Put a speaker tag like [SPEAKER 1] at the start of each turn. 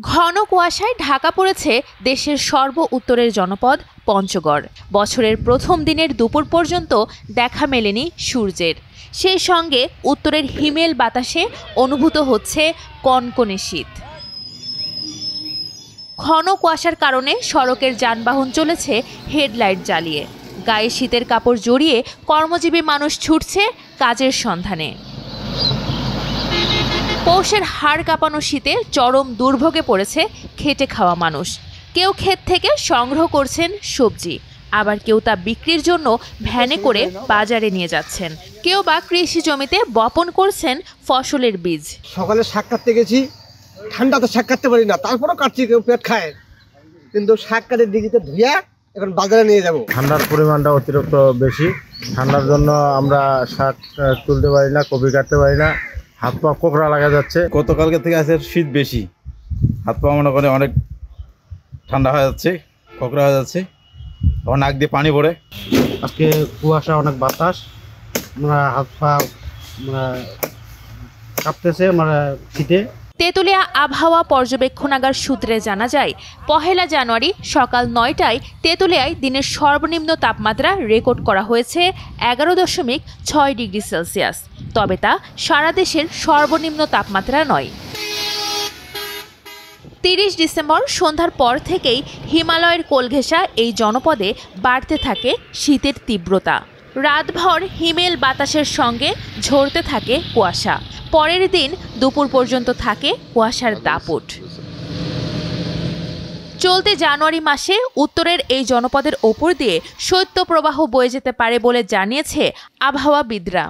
[SPEAKER 1] ঘন কুয়াশায় ঢাকা পড়েছে দেশের সর্ব উত্তরের জনপদ পঞ্চগড়। বছরের প্রথম দিনের দুপুর পর্যন্ত দেখা মেলেনি সূর্যের। সেই সঙ্গে উত্তরের হিমেল বাতাসে অনুভূত হচ্ছে কনকনে শীত। ঘন কুয়াশার কারণে সড়কের যানবাহন চলেছে হেডলাইট জ্বালিয়ে। গায়ে শীতের কাপড় জড়িয়ে কর্মজীবী মানুষ ছুটছে কাজের সন্ধানে। পৌষের হাড় কাঁপানো শীতে চরম দুর্ভোগে পড়েছে খেটে খাওয়া মানুষ। কেউ ক্ষেত থেকে সংগ্রহ করছেন সবজি, আবার কেউ তা বিক্রির জন্য ভ্যানে করে বাজারে নিয়ে যাচ্ছেন। কেউ বা কৃষি জমিতে বপন করছেন ফসলের বীজ।
[SPEAKER 2] সকালে শাক কাটতে গেছি, ঠান্ডাতে শাক কাটতে পারি না, তারপরও কাটছি, কেউ পেট খায়, কিন্তু শাক কাটের দিঘিতে ধুইয়া এখন বাজারে নিয়ে যাব।
[SPEAKER 3] ঠান্ডার পরিমাণটা অতিরিক্ত বেশি, ঠান্ডার জন্য আমরা শাক তুলতে পারি না, কপি কাটতে পারি না, হাত পা কোকড়া লাগা যাচ্ছে।
[SPEAKER 4] গতকালকে থেকে আছে শীত বেশি, হাত পা মনে করে অনেক ঠান্ডা হয়ে যাচ্ছে, কোকড়া হয়ে যাচ্ছে, তখন নাক দিয়ে পানি পড়ে।
[SPEAKER 3] আজকে কুয়াশা, অনেক বাতাস, আমরা হাত পা কাঁপতেছে শীতে।
[SPEAKER 1] তেঁতুলিয়া আবহাওয়া পর্যবেক্ষণাগার সূত্রে জানা যায়, 1 জানুয়ারি সকাল 9টায় তেঁতুলিয়ায় দিনের সর্বনিম্ন তাপমাত্রা রেকর্ড করা হয়েছে 11.6 ডিগ্রি সেলসিয়াস। তবে তা সারা দেশের সর্বনিম্ন তাপমাত্রা নয়। 30 ডিসেম্বর সন্ধ্যার পর থেকেই হিমালয়ের কোলঘেঁষা এই জনপদে বাড়তে থাকে শীতের তীব্রতা। রাতভর হিমেল বাতাসের সঙ্গে ঝরতে থাকে কুয়াশা। পরের দিন দুপুর পর্যন্ত থাকে কুয়াশার দাপট। চলতি জানুয়ারি মাসে উত্তরের এই জনপদের ওপর দিয়ে শৈত্যপ্রবাহ বয়ে যেতে পারে বলে জানিয়েছে আবহাওয়াবিদরা।